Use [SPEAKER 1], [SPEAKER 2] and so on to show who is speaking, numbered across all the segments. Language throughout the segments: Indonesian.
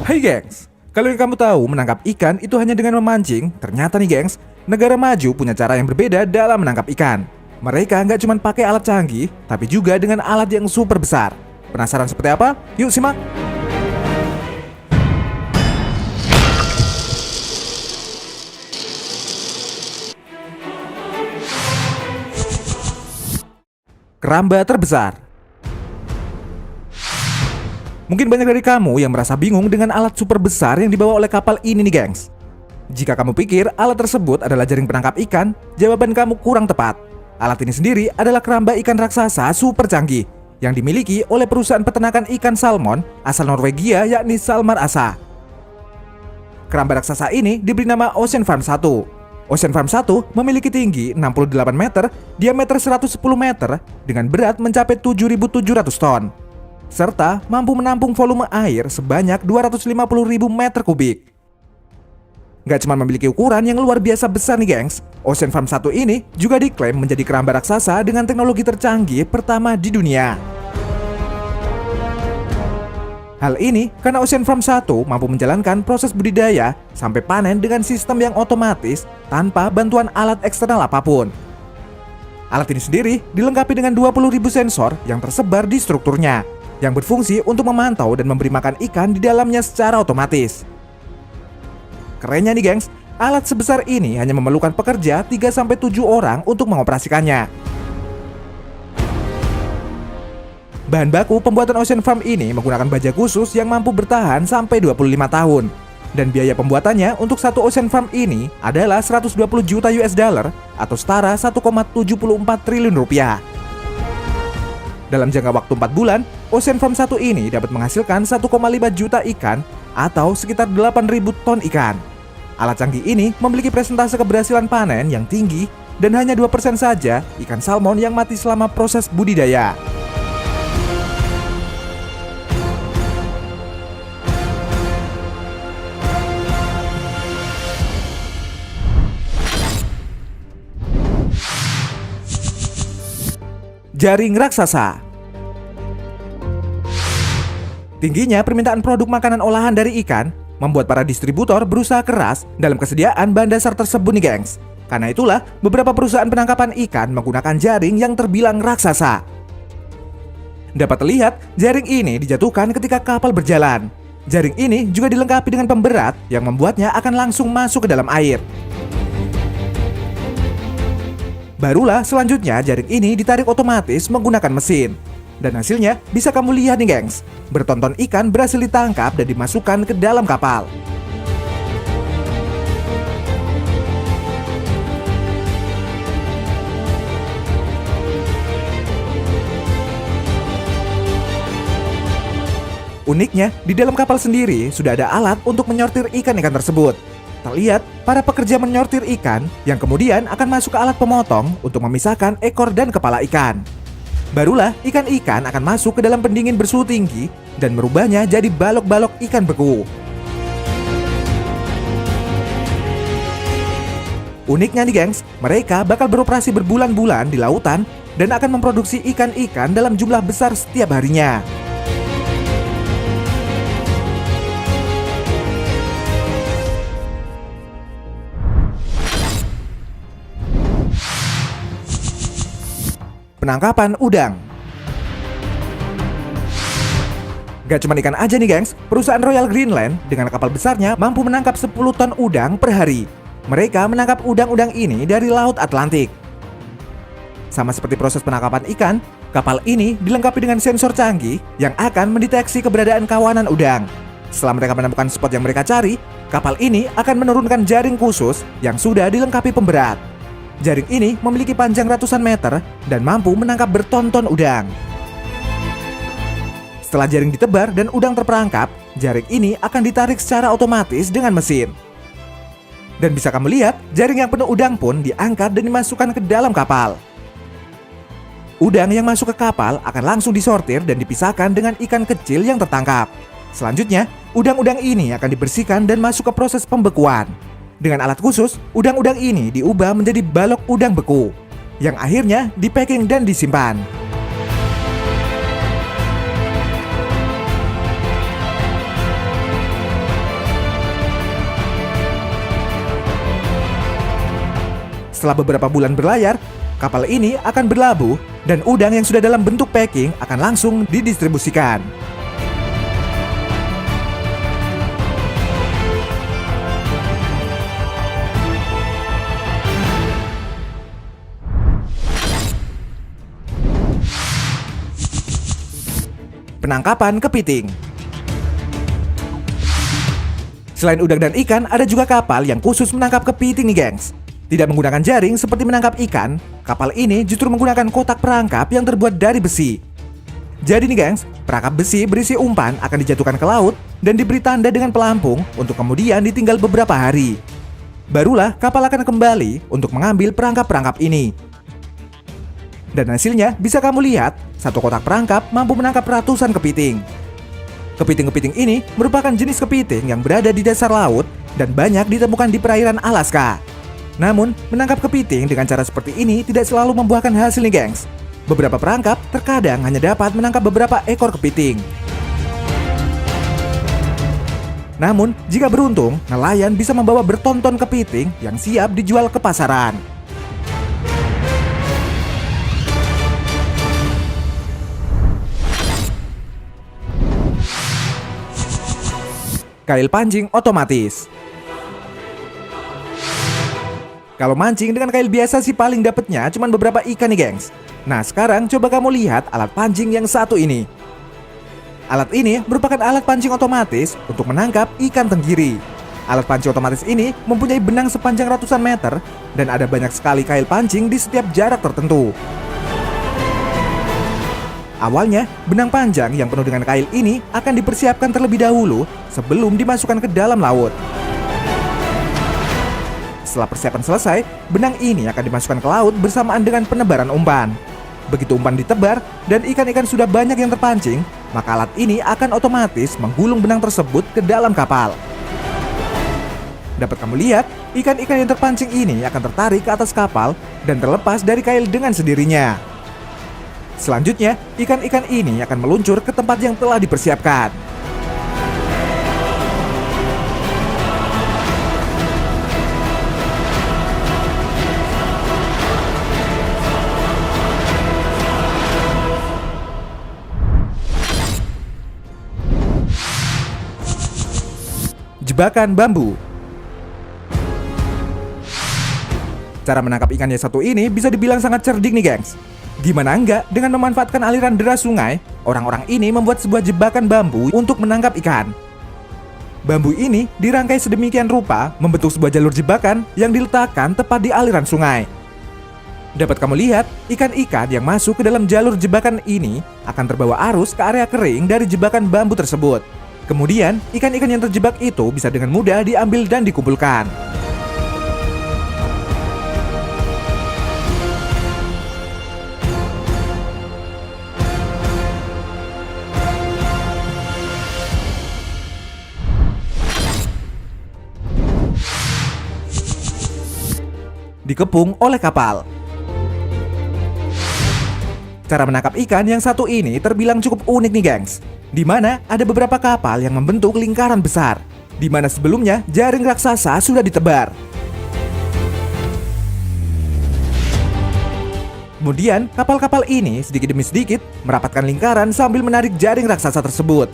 [SPEAKER 1] Hai gengs, kalau yang kamu tahu menangkap ikan itu hanya dengan memancing, ternyata nih gengs, negara maju punya cara yang berbeda dalam menangkap ikan. Mereka nggak cuma pakai alat canggih, tapi juga dengan alat yang super besar. Penasaran seperti apa? Yuk simak! Keramba terbesar. Mungkin banyak dari kamu yang merasa bingung dengan alat super besar yang dibawa oleh kapal ini nih gengs. Jika kamu pikir alat tersebut adalah jaring penangkap ikan, jawaban kamu kurang tepat. Alat ini sendiri adalah keramba ikan raksasa super canggih yang dimiliki oleh perusahaan peternakan ikan salmon asal Norwegia yakni SalMar ASA. Keramba raksasa ini diberi nama Ocean Farm 1. Ocean Farm 1 memiliki tinggi 68 meter, diameter 110 meter, dengan berat mencapai 7.700 ton. Serta mampu menampung volume air sebanyak 250.000 meter kubik. Gak cuma memiliki ukuran yang luar biasa besar nih gengs, Ocean Farm 1 ini juga diklaim menjadi keramba raksasa dengan teknologi tercanggih pertama di dunia. Hal ini karena Ocean Farm 1 mampu menjalankan proses budidaya sampai panen dengan sistem yang otomatis tanpa bantuan alat eksternal apapun. Alat ini sendiri dilengkapi dengan 20.000 sensor yang tersebar di strukturnya, yang berfungsi untuk memantau dan memberi makan ikan di dalamnya secara otomatis. Kerennya nih gengs, alat sebesar ini hanya memerlukan pekerja 3-7 orang untuk mengoperasikannya. Bahan baku pembuatan Ocean Farm ini menggunakan baja khusus yang mampu bertahan sampai 25 tahun. Dan biaya pembuatannya untuk satu Ocean Farm ini adalah 120 juta US dollar atau setara 1,74 triliun rupiah. Dalam jangka waktu 4 bulan, Ocean Farm 1 ini dapat menghasilkan 1,5 juta ikan atau sekitar 8.000 ton ikan. Alat canggih ini memiliki presentase keberhasilan panen yang tinggi dan hanya 2% saja ikan salmon yang mati selama proses budidaya. Jaring raksasa. Tingginya permintaan produk makanan olahan dari ikan membuat para distributor berusaha keras dalam kesediaan bahan dasar tersebut nih gengs. Karena itulah beberapa perusahaan penangkapan ikan menggunakan jaring yang terbilang raksasa. Dapat terlihat jaring ini dijatuhkan ketika kapal berjalan. Jaring ini juga dilengkapi dengan pemberat yang membuatnya akan langsung masuk ke dalam air. Barulah selanjutnya jaring ini ditarik otomatis menggunakan mesin. Dan hasilnya bisa kamu lihat nih gengs, bertonton ikan berhasil ditangkap dan dimasukkan ke dalam kapal. Uniknya, di dalam kapal sendiri sudah ada alat untuk menyortir ikan-ikan tersebut. Terlihat para pekerja menyortir ikan yang kemudian akan masuk ke alat pemotong untuk memisahkan ekor dan kepala ikan. Barulah ikan-ikan akan masuk ke dalam pendingin bersuhu tinggi dan merubahnya jadi balok-balok ikan beku. Uniknya nih gengs, mereka bakal beroperasi berbulan-bulan di lautan dan akan memproduksi ikan-ikan dalam jumlah besar setiap harinya. Penangkapan udang. Gak cuma ikan aja nih gengs, perusahaan Royal Greenland dengan kapal besarnya mampu menangkap 10 ton udang per hari. Mereka menangkap udang-udang ini dari Laut Atlantik. Sama seperti proses penangkapan ikan, kapal ini dilengkapi dengan sensor canggih yang akan mendeteksi keberadaan kawanan udang. Setelah mereka menemukan spot yang mereka cari, kapal ini akan menurunkan jaring khusus yang sudah dilengkapi pemberat. Jaring ini memiliki panjang ratusan meter dan mampu menangkap bertonton udang. Setelah jaring ditebar dan udang terperangkap, jaring ini akan ditarik secara otomatis dengan mesin. Dan bisa kamu lihat, jaring yang penuh udang pun diangkat dan dimasukkan ke dalam kapal. Udang yang masuk ke kapal akan langsung disortir dan dipisahkan dengan ikan kecil yang tertangkap. Selanjutnya, udang-udang ini akan dibersihkan dan masuk ke proses pembekuan. Dengan alat khusus, udang-udang ini diubah menjadi balok udang beku, yang akhirnya dipacking dan disimpan. Setelah beberapa bulan berlayar, kapal ini akan berlabuh dan udang yang sudah dalam bentuk packing akan langsung didistribusikan. Penangkapan kepiting. Selain udang dan ikan, ada juga kapal yang khusus menangkap kepiting nih gengs. Tidak menggunakan jaring seperti menangkap ikan, kapal ini justru menggunakan kotak perangkap yang terbuat dari besi. Jadi nih gengs, perangkap besi berisi umpan akan dijatuhkan ke laut dan diberi tanda dengan pelampung untuk kemudian ditinggal beberapa hari. Barulah kapal akan kembali untuk mengambil perangkap-perangkap ini. Dan hasilnya bisa kamu lihat, satu kotak perangkap mampu menangkap ratusan kepiting. Kepiting-kepiting ini merupakan jenis kepiting yang berada di dasar laut dan banyak ditemukan di perairan Alaska. Namun, menangkap kepiting dengan cara seperti ini tidak selalu membuahkan hasil nih gengs. Beberapa perangkap terkadang hanya dapat menangkap beberapa ekor kepiting. Namun, jika beruntung, nelayan bisa membawa bertonton kepiting yang siap dijual ke pasaran. Kail pancing otomatis. Kalau mancing dengan kail biasa sih paling dapatnya cuma beberapa ikan nih gengs. Nah sekarang coba kamu lihat alat pancing yang satu ini. Alat ini merupakan alat pancing otomatis untuk menangkap ikan tenggiri. Alat pancing otomatis ini mempunyai benang sepanjang ratusan meter dan ada banyak sekali kail pancing di setiap jarak tertentu. Awalnya, benang panjang yang penuh dengan kail ini akan dipersiapkan terlebih dahulu sebelum dimasukkan ke dalam laut. Setelah persiapan selesai, benang ini akan dimasukkan ke laut bersamaan dengan penebaran umpan. Begitu umpan ditebar dan ikan-ikan sudah banyak yang terpancing, maka alat ini akan otomatis menggulung benang tersebut ke dalam kapal. Dapat kamu lihat, ikan-ikan yang terpancing ini akan tertarik ke atas kapal dan terlepas dari kail dengan sendirinya. Selanjutnya, ikan-ikan ini akan meluncur ke tempat yang telah dipersiapkan. Jebakan bambu. Cara menangkap ikan yang satu ini bisa dibilang sangat cerdik nih gengs. Gimana enggak, dengan memanfaatkan aliran deras sungai, orang-orang ini membuat sebuah jebakan bambu untuk menangkap ikan. Bambu ini dirangkai sedemikian rupa membentuk sebuah jalur jebakan yang diletakkan tepat di aliran sungai. Dapat kamu lihat, ikan-ikan yang masuk ke dalam jalur jebakan ini akan terbawa arus ke area kering dari jebakan bambu tersebut. Kemudian, ikan-ikan yang terjebak itu bisa dengan mudah diambil dan dikumpulkan. Dikepung oleh kapal. Cara menangkap ikan yang satu ini terbilang cukup unik nih gengs, di mana ada beberapa kapal yang membentuk lingkaran besar, di mana sebelumnya jaring raksasa sudah ditebar. Kemudian kapal-kapal ini sedikit demi sedikit merapatkan lingkaran sambil menarik jaring raksasa tersebut.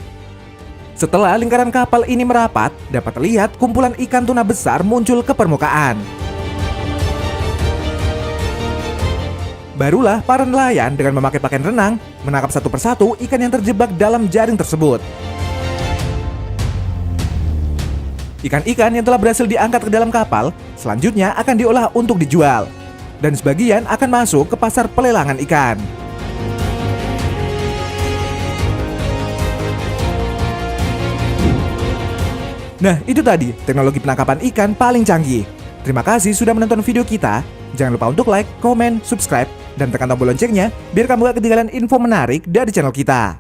[SPEAKER 1] Setelah lingkaran kapal ini merapat, dapat terlihat kumpulan ikan tuna besar muncul ke permukaan. Barulah para nelayan dengan memakai pakaian renang menangkap satu persatu ikan yang terjebak dalam jaring tersebut. Ikan-ikan yang telah berhasil diangkat ke dalam kapal selanjutnya akan diolah untuk dijual, dan sebagian akan masuk ke pasar pelelangan ikan. Nah, itu tadi teknologi penangkapan ikan paling canggih. Terima kasih sudah menonton video kita. Jangan lupa untuk like, komen, subscribe, dan tekan tombol loncengnya biar kamu gak ketinggalan info menarik dari channel kita.